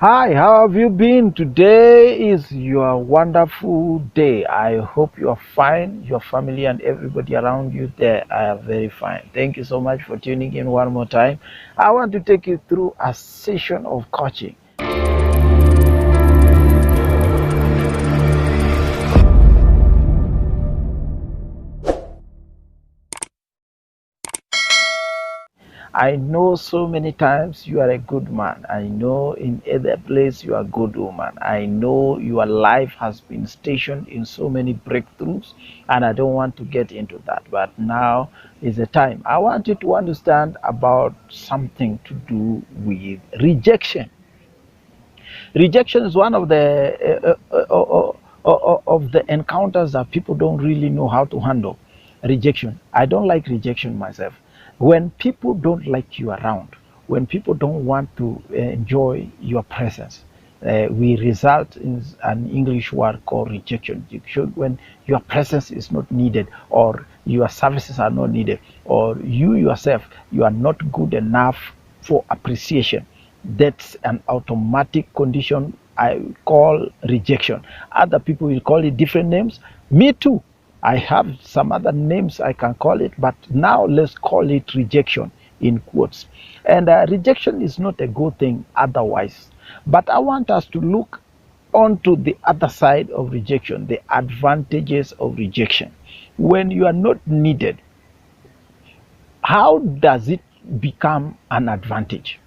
Hi, how have you been? Today is your wonderful day. I hope you are fine. Your family and everybody around you there are very fine. Thank you so much for tuning in one more time. I want to take you through a session of coaching. I know so many times you are a good man. I know in other place you are a good woman. I know your life has been stationed in so many breakthroughs, and I don't want to get into that. But now is the time. I want you to understand about something to do with rejection. Rejection is one of the encounters that people don't really know how to handle. Rejection. I don't like rejection myself. When people don't like you around, when people don't want to enjoy your presence, we result in an English word called rejection. When your presence is not needed, or your services are not needed, or you yourself, you are not good enough for appreciation. That's an automatic condition I call rejection. Other people will call it different names. Me too. I have some other names I can call it, but now let's call it rejection in quotes. And rejection is not a good thing otherwise. But I want us to look onto the other side of rejection, the advantages of rejection. When you are not needed, how does it become an advantage?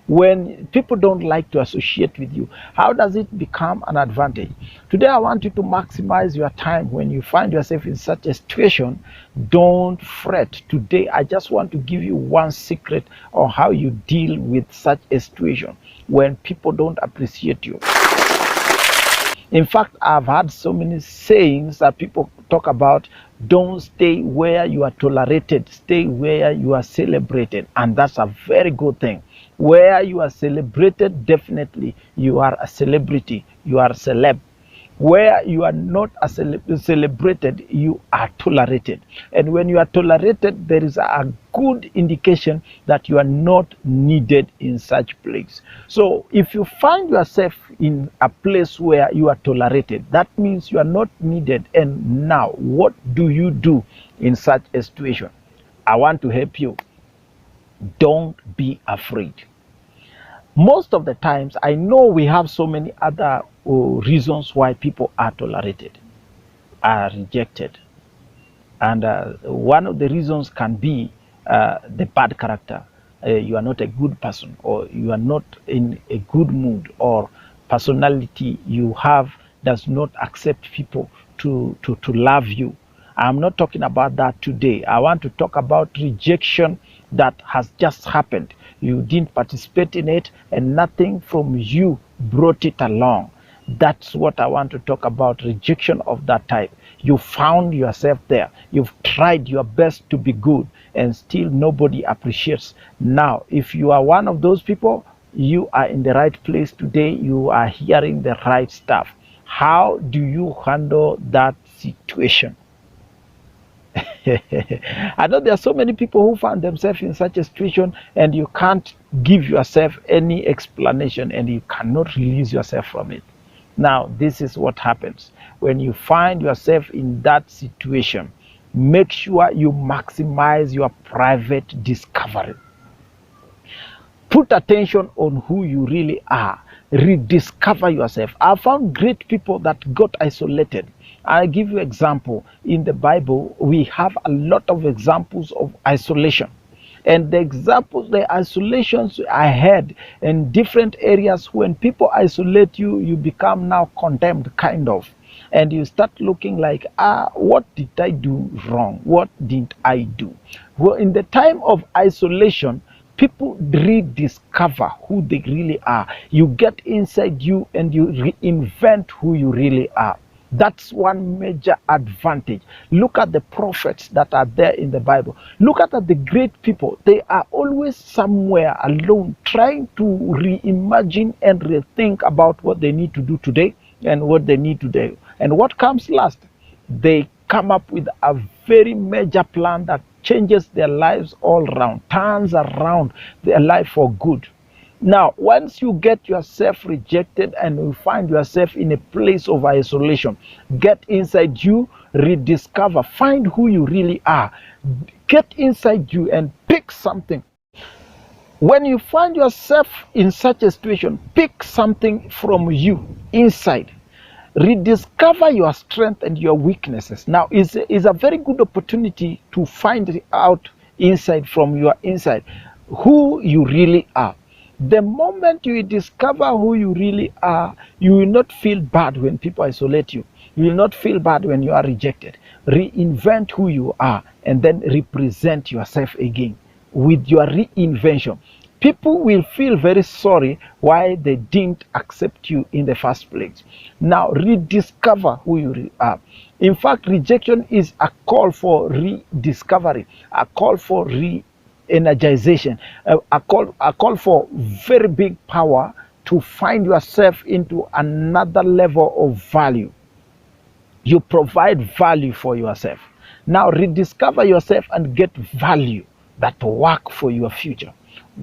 When people don't like to associate with you, how does it become an advantage? Today I want you to maximize your time. When you find yourself in such a situation, don't fret. Today I just want to give you one secret on how you deal with such a situation when people don't appreciate you. In fact, I've had so many sayings that people talk about: don't stay where you are tolerated, stay where you are celebrated. And that's a very good thing. Where you are celebrated, definitely you are a celebrity, you are a celeb. Where you are not a celebrated, you are tolerated. And when you are tolerated, there is a good indication that you are not needed in such place. So if you find yourself in a place where you are tolerated, that means you are not needed. And now, what do you do in such a situation? I want to help you. Don't be afraid. Most of the times, I know we have so many other reasons why people are tolerated, are rejected. And one of the reasons can be the bad character. You are not a good person, or you are not in a good mood, or personality you have does not accept people to love you. I'm not talking about that today. I want to talk about rejection that has just happened. You didn't participate in it, and nothing from you brought it along. That's what I want to talk about: rejection of that type. You found yourself there. You've tried your best to be good, and still nobody appreciates. Now, if you are one of those people, you are in the right place today. You are hearing the right stuff. How do you handle that situation? I know there are so many people who find themselves in such a situation, and you can't give yourself any explanation, and you cannot release yourself from it. Now, this is what happens when you find yourself in that situation. Make sure you maximize your private discovery. Put attention on who you really are. Rediscover yourself. I found great people that got isolated. I'll give you example. In the Bible, we have a lot of examples of isolation. And the examples, the isolations I had in different areas, when people isolate you, you become now condemned, kind of. And you start looking like, what did I do wrong? What did I do? Well, in the time of isolation, people rediscover who they really are. You get inside you and you reinvent who you really are. That's one major advantage. Look at the prophets that are there in the Bible. Look at the great people. They are always somewhere alone, trying to reimagine and rethink about what they need to do today and what they need to do. And what comes last? They come up with a very major plan that changes their lives all around, turns around their life for good. Now, once you get yourself rejected and you find yourself in a place of isolation, get inside you, rediscover, find who you really are. Get inside you and pick something. When you find yourself in such a situation, pick something from you inside. Rediscover your strength and your weaknesses. Now is a very good opportunity to find out inside, from your inside, who you really are. The moment you discover who you really are, you will not feel bad when people isolate you. You will not feel bad when you are rejected. Reinvent who you are and then represent yourself again with your reinvention. People will feel very sorry why they didn't accept you in the first place. Now rediscover who you are. In fact, rejection is a call for rediscovery, a call for energization, a call for very big power to find yourself into another level of value. You provide value for yourself. Now rediscover yourself and get value that work for your future.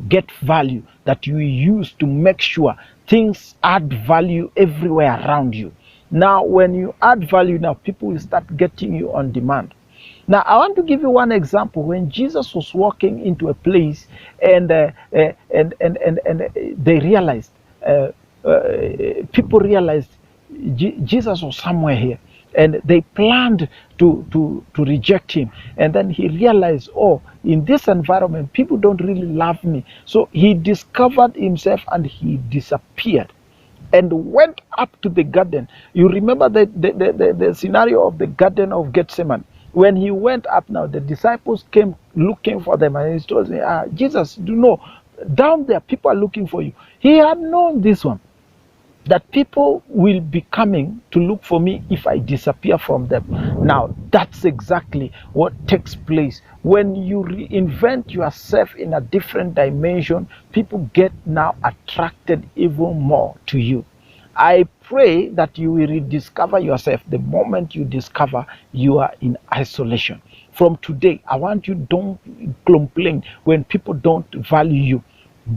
Get value that you use to make sure things add value everywhere around you. Now when you add value, now people will start getting you on demand. Now I want to give you one example. When Jesus was walking into a place and they realized, people realized Jesus was somewhere here, and they planned to reject him. And then he realized, oh, in this environment people don't really love me. So he discovered himself and he disappeared and went up to the garden. You remember the scenario of the Garden of Gethsemane. When he went up, now the disciples came looking for them, and he told them, Jesus, do know, down there people are looking for you. He had known this one, that people will be coming to look for me if I disappear from them. Now that's exactly what takes place when you reinvent yourself in a different dimension. People get now attracted even more to you. I pray that you will rediscover yourself the moment you discover you are in isolation. From today, I want you, don't complain when people don't value you.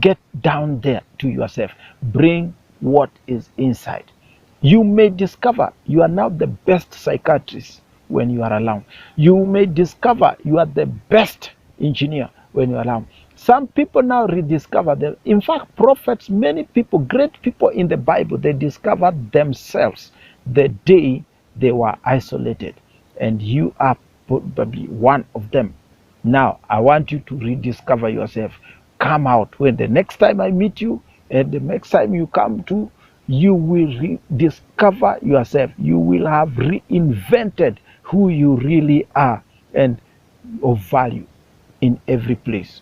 Get down there to yourself. Bring what is inside. You may discover you are now the best psychiatrist when you are alone. You may discover you are the best engineer when you are alone. Some people now rediscover them. In fact, prophets, many people, great people in the Bible, they discovered themselves the day they were isolated. And you are probably one of them. Now, I want you to rediscover yourself. Come out. When the next time I meet you, and the next time you come to, you will rediscover yourself. You will have reinvented who you really are and of value in every place.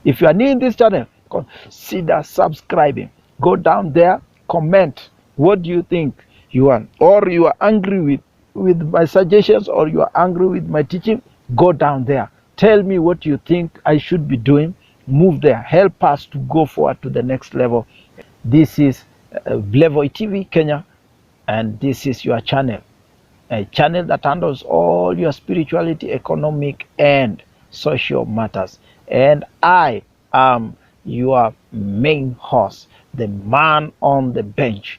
If you are new in this channel, consider subscribing. Go down there, comment. What do you think you want? Or you are angry with my suggestions, or you are angry with my teaching? Go down there. Tell me what you think I should be doing. Move there. Help us to go forward to the next level. This is Blevoy TV Kenya, and this is your channel. A channel that handles all your spirituality, economic, and social matters. And I am your main host, the man on the bench.